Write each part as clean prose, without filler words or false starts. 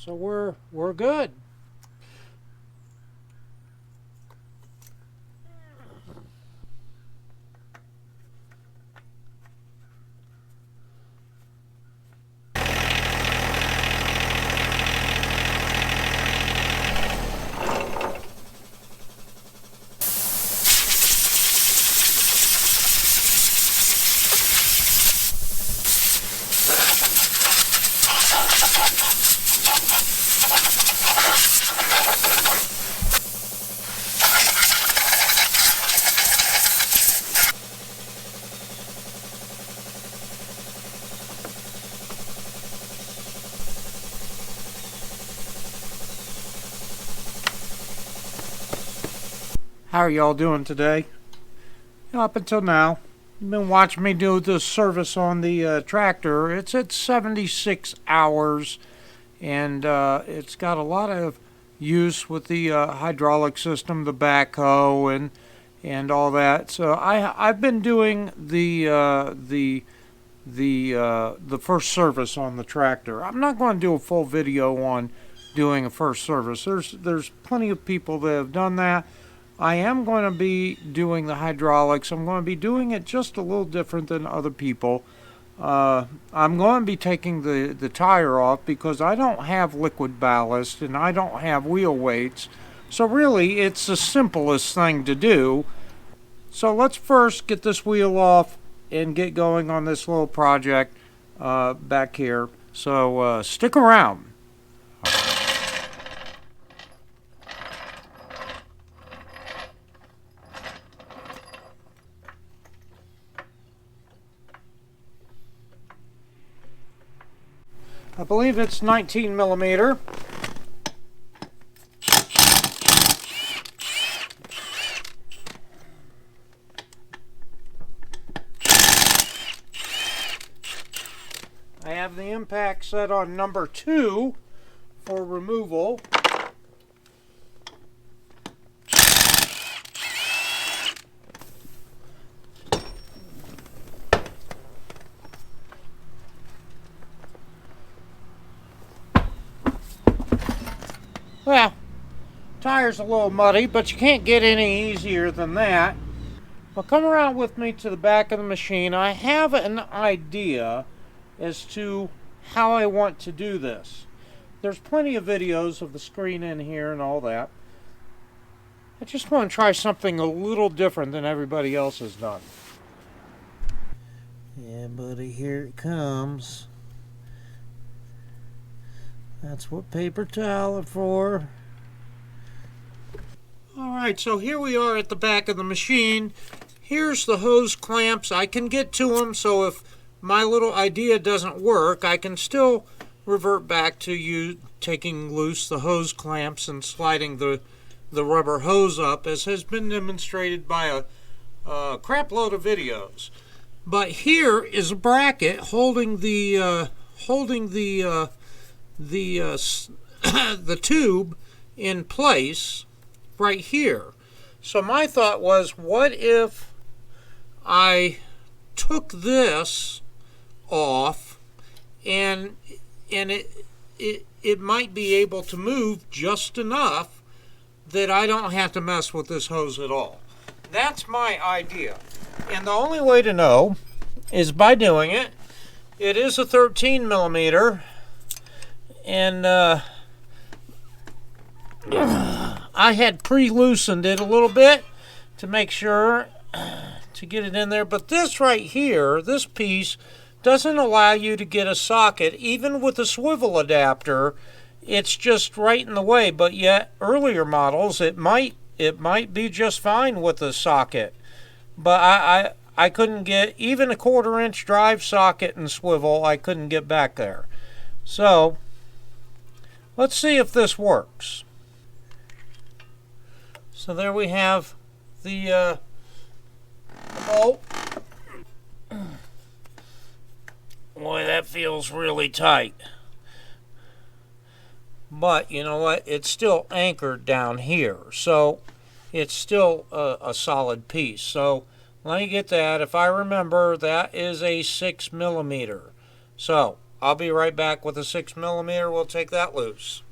So we're good. How are y'all doing today? Up until now, you've been watching me do the service on the tractor. It's at 76 hours, and it's got a lot of use with the hydraulic system, the backhoe, and all that. So I've been doing the first service on the tractor. I'm not going to do a full video on doing a first service. There's plenty of people that have done that. I am going to be doing the hydraulics. I'm going to be doing it just a little different than other people. I'm going to be taking the tire off because I don't have liquid ballast and I don't have wheel weights. So really, it's the simplest thing to do. So let's first get this wheel off and get going on this little project back here. So stick around. I believe it's 19 millimeter. I have the impact set on number 2 for removal. Well, tire's a little muddy, but you can't get any easier than that. Well, come around with me to the back of the machine. I have an idea as to how I want to do this. There's plenty of videos of the screen in here and all that. I just want to try something a little different than everybody else has done. Yeah, buddy, here it comes. That's what paper towel are for. Alright, so here we are at the back of the machine. Here's the hose clamps. I can get to them, so if my little idea doesn't work, I can still revert back to you taking loose the hose clamps and sliding the rubber hose up, as has been demonstrated by a crap load of videos. But here is a bracket holding the the tube in place right here. So my thought was, what if I took this off and it might be able to move just enough that I don't have to mess with this hose at all. That's my idea. And the only way to know is by doing it. It is a 13 millimeter. And I had pre-loosened it a little bit to make sure to get it in there. But this right here, this piece, doesn't allow you to get a socket. Even with a swivel adapter, it's just right in the way. But yet, earlier models, it might be just fine with a socket. But I couldn't get even a 1/4 inch drive socket and swivel. I couldn't get back there. So let's see if this works. So there we have the bolt. Boy, that feels really tight. But you know what? It's still anchored down here. So it's still a solid piece. So let me get that. If I remember, that is a 6 millimeter. So I'll be right back with a 6mm. We'll take that loose.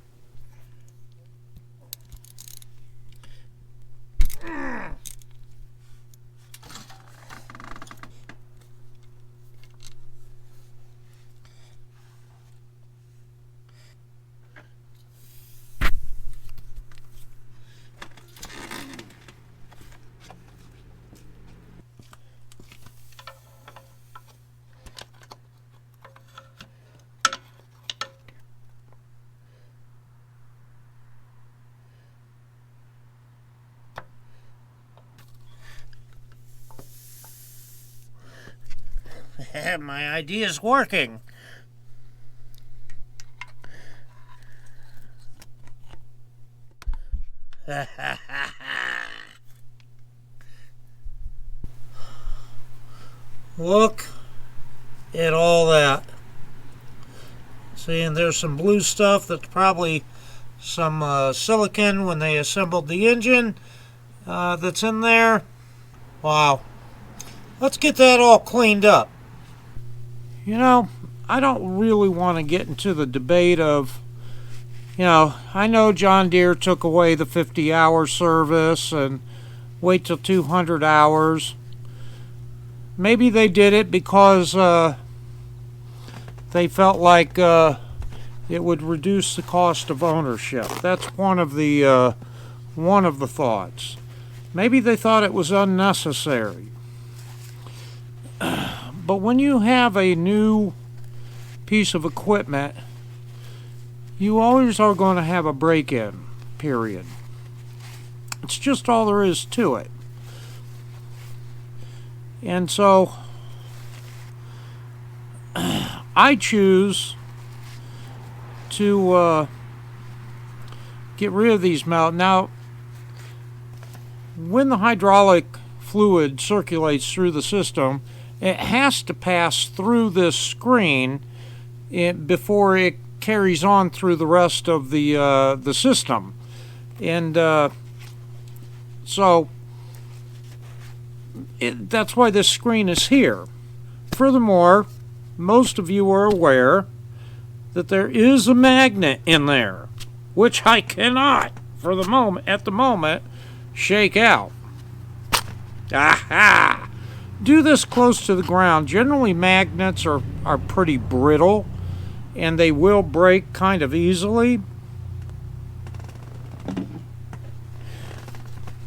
My idea's working. Look at all that. See, and there's some blue stuff that's probably some silicon when they assembled the engine that's in there. Wow. Let's get that all cleaned up. You know, I don't really want to get into the debate of, I know John Deere took away the 50-hour service and wait till 200 hours. Maybe they did it because they felt like it would reduce the cost of ownership. That's one of the thoughts. Maybe they thought it was unnecessary. But when you have a new piece of equipment, you always are going to have a break-in period. It's just all there is to it. And so I choose to get rid of these mount. Now, when the hydraulic fluid circulates through the system, it has to pass through this screen before it carries on through the rest of the system. And so that's why this screen is here. Furthermore, most of you are aware that there is a magnet in there, which I cannot, at the moment, shake out. Aha! Do this close to the ground. Generally, magnets are pretty brittle, and they will break kind of easily.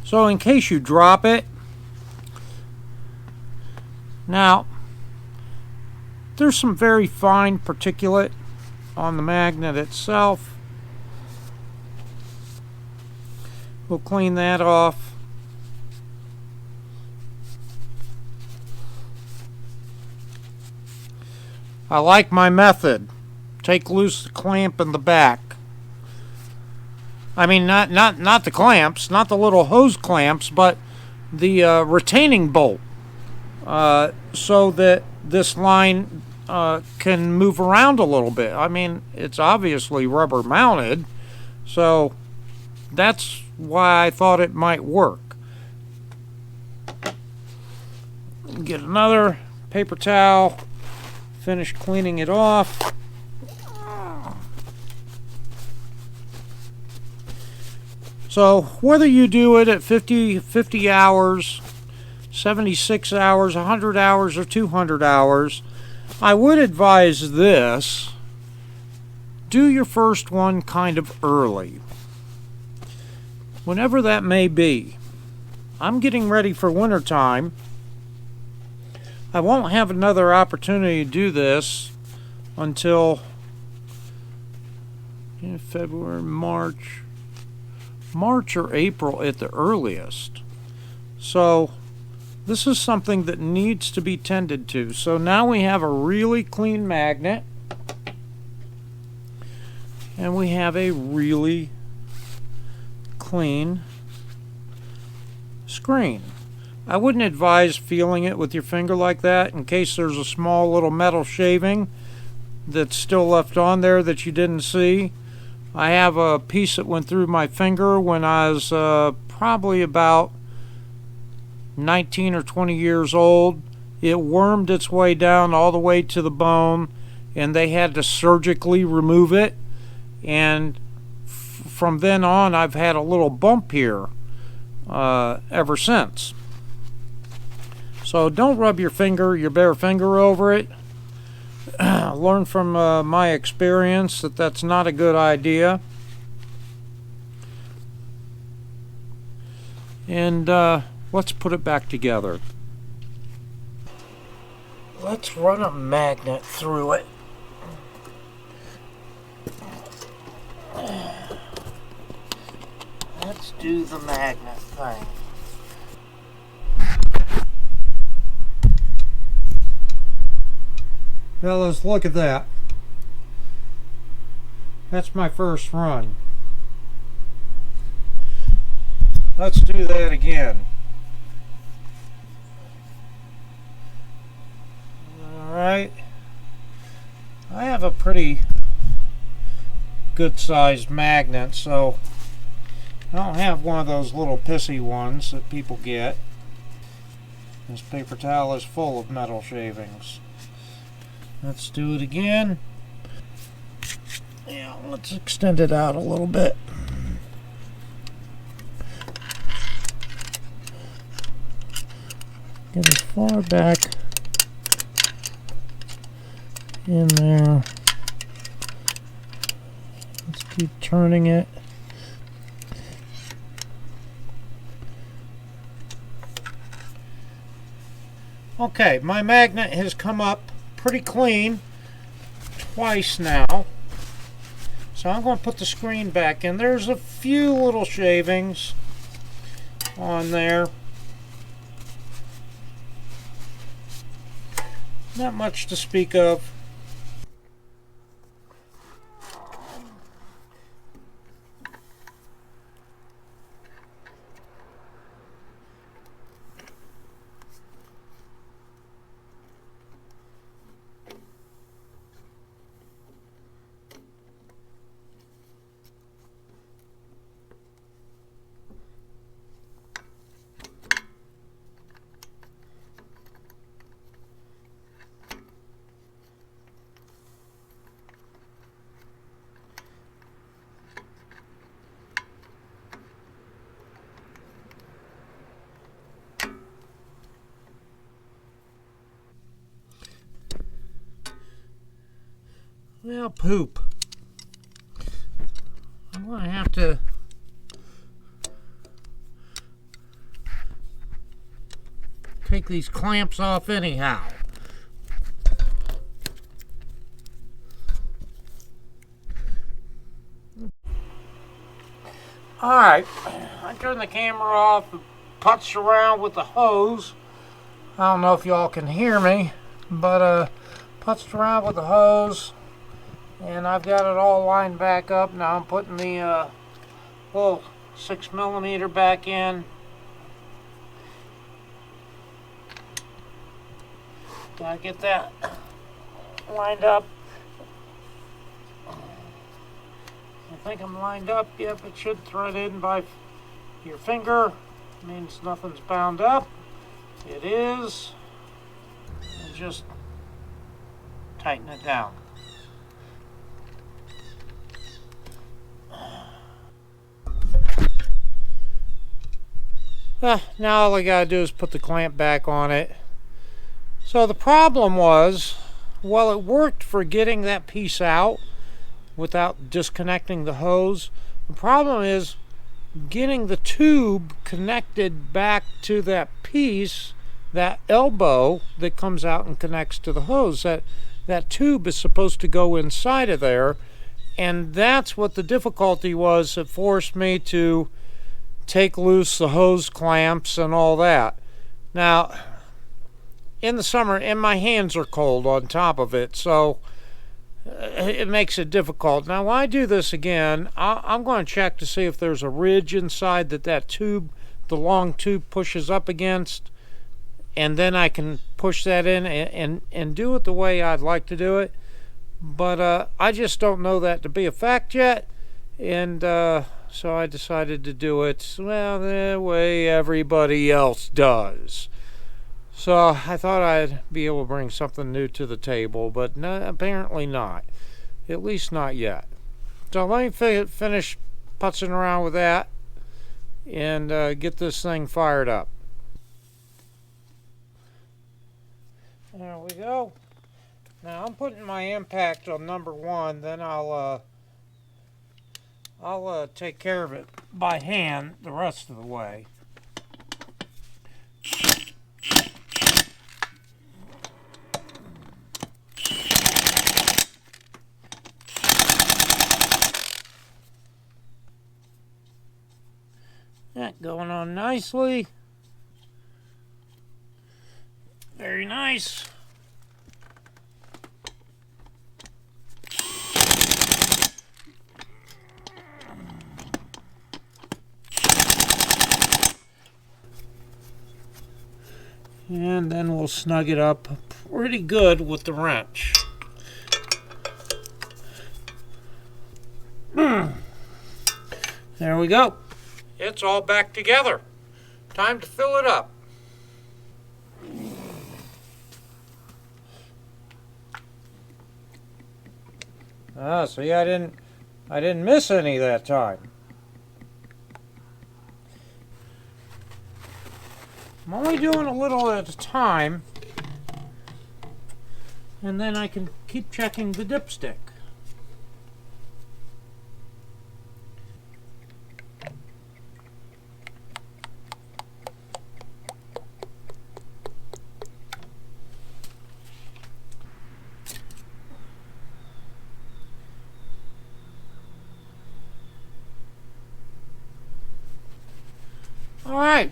So in case you drop it, now, there's some very fine particulate on the magnet itself. We'll clean that off. I like my method. Take loose the clamp in the back. I mean, not the clamps, not the little hose clamps, but the retaining bolt, so that this line can move around a little bit. I mean, it's obviously rubber mounted, so that's why I thought it might work. Get another paper towel. Finish cleaning it off. So whether you do it at 50 hours, 76 hours, 100 hours, or 200 hours, I would advise this. Do your first one kind of early. Whenever that may be. I'm getting ready for winter time. I won't have another opportunity to do this until February, March or April at the earliest. So this is something that needs to be tended to. So now we have a really clean magnet, and we have a really clean screen. I wouldn't advise feeling it with your finger like that in case there's a small little metal shaving that's still left on there that you didn't see. I have a piece that went through my finger when I was probably about 19 or 20 years old. It wormed its way down all the way to the bone, and they had to surgically remove it, and from then on I've had a little bump here ever since. So don't rub your bare finger over it. Learn from my experience that that's not a good idea. And let's put it back together. Let's run a magnet through it. Let's do the magnet thing. Fellas, look at that. That's my first run. Let's do that again. Alright. I have a pretty good sized magnet, so I don't have one of those little pissy ones that people get. This paper towel is full of metal shavings. Let's do it again. Yeah, let's extend it out a little bit. Get as far back in there. Let's keep turning it. Okay, my magnet has come up pretty clean twice now. So I'm going to put the screen back in. There's a few little shavings on there. Not much to speak of. Well, poop. I'm going to have to take these clamps off anyhow. Alright, I turned the camera off, putzed around with the hose. I don't know if y'all can hear me, but putzed around with the hose. And I've got it all lined back up. Now I'm putting the little 6mm back in. Gotta get that lined up. I think I'm lined up. Yep, it should thread in by your finger. Means nothing's bound up. It is. And just tighten it down. Now all I gotta do is put the clamp back on it. So the problem was, well, it worked for getting that piece out without disconnecting the hose. The problem is getting the tube connected back to that piece, that elbow that comes out and connects to the hose. That tube is supposed to go inside of there, and that's what the difficulty was. It forced me to take loose the hose clamps and all that. Now, in the summer, and my hands are cold on top of it, so it makes it difficult. Now, when I do this again, I'm going to check to see if there's a ridge inside that tube, the long tube, pushes up against, and then I can push that in and do it the way I'd like to do it. But I just don't know that to be a fact yet, and so I decided to do it, well, the way everybody else does. So I thought I'd be able to bring something new to the table, but no, apparently not. At least not yet. So let me finish putzing around with that and get this thing fired up. There we go. Now I'm putting my impact on number 1. Then I'll take care of it by hand the rest of the way. That going on nicely. Very nice. And then we'll snug it up pretty good with the wrench. There we go. It's all back together. Time to fill it up. See, I didn't miss any that time. I'm only doing a little at a time, and then I can keep checking the dipstick. All right.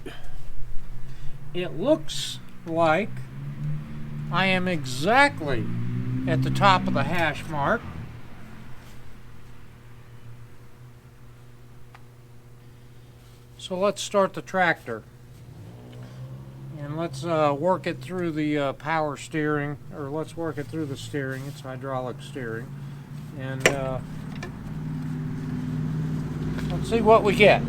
It looks like I am exactly at the top of the hash mark. So let's start the tractor. And let's work it through the power steering, or let's work it through the steering. It's hydraulic steering. And let's see what we get.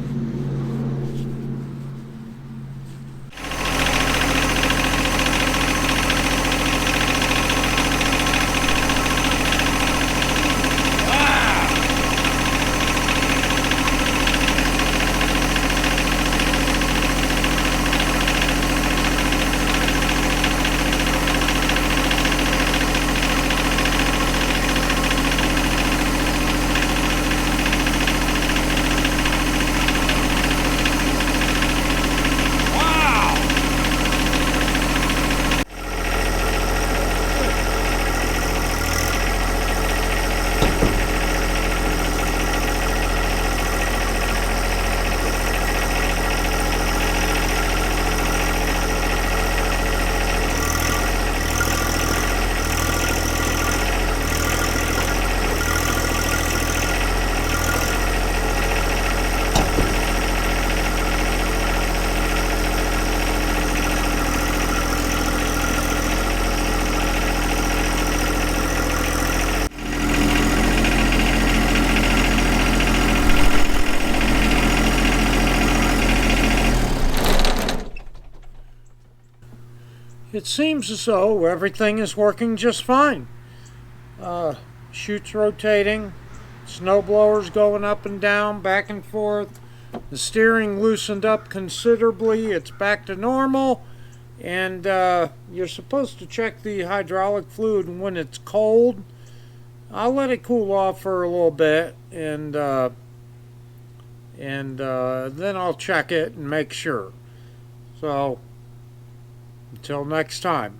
It seems as though everything is working just fine. Chutes rotating, snowblowers going up and down, back and forth. The steering loosened up considerably. It's back to normal. And you're supposed to check the hydraulic fluid when it's cold. I'll let it cool off for a little bit, and then I'll check it and make sure. So, until next time.